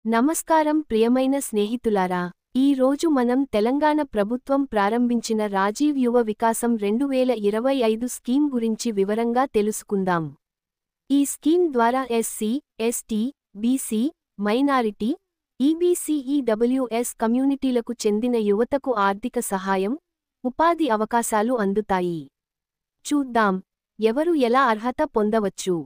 నమస్కారం ప్రియమైన స్నేహితులారా, ఈ రోజు మనం తెలంగాణ ప్రభుత్వం ప్రారంభించిన రాజీవ్ యువ వికాసం 2025 స్కీమ్ గురించి వివరంగా తెలుసుకుందాం. ఈ స్కీమ్ ద్వారా SC, ST, BC, minority, EBC, EWS కమ్యూనిటీలకు చెందిన యువతకు ఆర్థిక సహాయం, ఉపాధి అవకాశాలు అందుతాయి. చూద్దాం, ఎవరు ఎలా అర్హత పొందవచ్చు.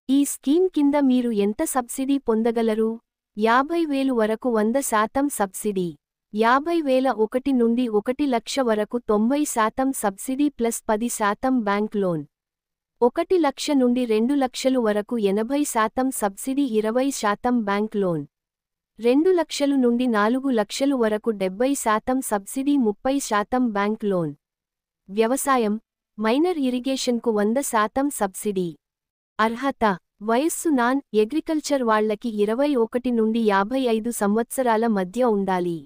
ఈ స్కీమ్ కింద మీరు ఎంత సబ్సిడీ పొందగలరు? 50,000 వరకు 100% సబ్సిడీ, 50,000 1 నుండి 1 లక్ష వరకు 90% సబ్సిడీ ప్లస్ 10% బ్యాంక్ లోన్, 1 లక్ష నుండి 2 లక్షలు వరకు 80% సబ్సిడీ 20% బ్యాంక్ లోన్, 2 లక్షలు నుండి 4 లక్షలు వరకు 70% సబ్సిడీ 30% బ్యాంక్ లోన్. వ్యవసాయం, మైనర్ ఇరిగేషన్కు 100% సబ్సిడీ. అర్హత: వయస్సు నాన్ అగ్రికల్చర్ వాళ్లకి 21 నుండి 55 సంవత్సరాల మధ్య ఉండాలి.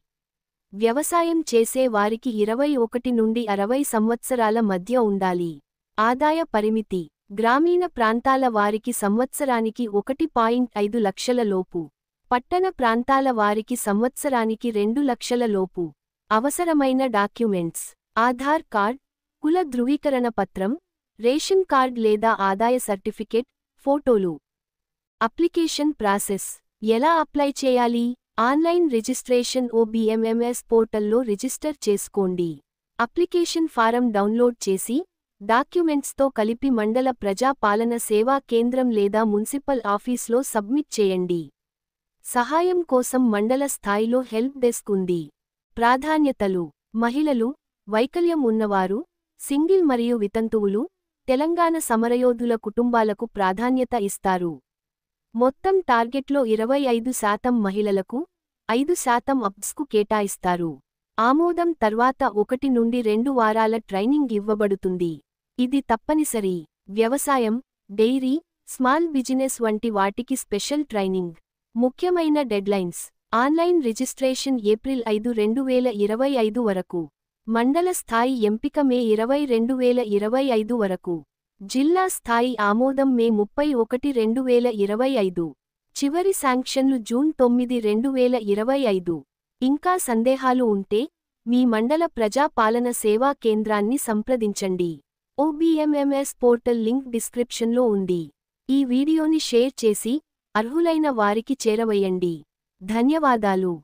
వ్యవసాయం చేసే వారికి 21 నుండి 60 సంవత్సరాల మధ్య ఉండాలి. ఆదాయ పరిమితి: గ్రామీణ ప్రాంతాల వారికి సంవత్సరానికి 1.5 లక్షల లోపు, పట్టణ ప్రాంతాల వారికి సంవత్సరానికి 2 లక్షల లోపు. అవసరమైన డాక్యుమెంట్స్: ఆధార్ కార్డ్, కుల ధృవీకరణ పత్రం, రేషన్ కార్డ్ లేదా ఆదాయ సర్టిఫికెట్, ఫోటోలు. అప్లికేషన్ ప్రాసెస్: ఎలా అప్లై చేయాలి? ఆన్లైన్ రిజిస్ట్రేషన్ OBMMS పోర్టల్లో రిజిస్టర్ చేసుకోండి. అప్లికేషన్ ఫారం డౌన్లోడ్ చేసి, డాక్యుమెంట్స్తో కలిపి మండల ప్రజా పాలన సేవా కేంద్రం లేదా మున్సిపల్ ఆఫీస్లో సబ్మిట్ చేయండి. సహాయం కోసం మండల స్థాయిలో హెల్ప్ డెస్క్ ఉంది. ప్రాధాన్యతలు: మహిళలు, వైకల్యం ఉన్నవారు, సింగిల్ మరియు వితంతువులు, తెలంగాణ సమరయోధుల కుటుంబాలకు ప్రాధాన్యత ఇస్తారు. మొత్తం టార్గెట్లో 25% మహిళలకు, 5% అప్స్కు కేటాయిస్తారు. ఆమోదం తర్వాత 1 నుండి 2 వారాల ట్రైనింగ్ ఇవ్వబడుతుంది. ఇది తప్పనిసరి. వ్యవసాయం, డెయిరీ, స్మాల్ బిజినెస్ వంటి వాటికి స్పెషల్ ట్రైనింగ్. ముఖ్యమైన డెడ్లైన్స్: ఆన్లైన్ రిజిస్ట్రేషన్ ఏప్రిల్ 5, 2025 వరకు. మండల స్థాయి ఎంపిక మే 20, 2025 వరకు. జిల్లా స్థాయి ఆమోదం మే 31, 2025. చివరి శాంక్షన్లు జూన్ 9, 2025. ఇంకా సందేహాలు ఉంటే, మీ మండల ప్రజా పాలన సేవా కేంద్రాన్ని సంప్రదించండి. OBMMS పోర్టల్ లింక్ డిస్క్రిప్షన్లో ఉంది. ఈ వీడియోని షేర్ చేసి, అర్హులైన వారికి చేరవేయండి. ధన్యవాదాలు.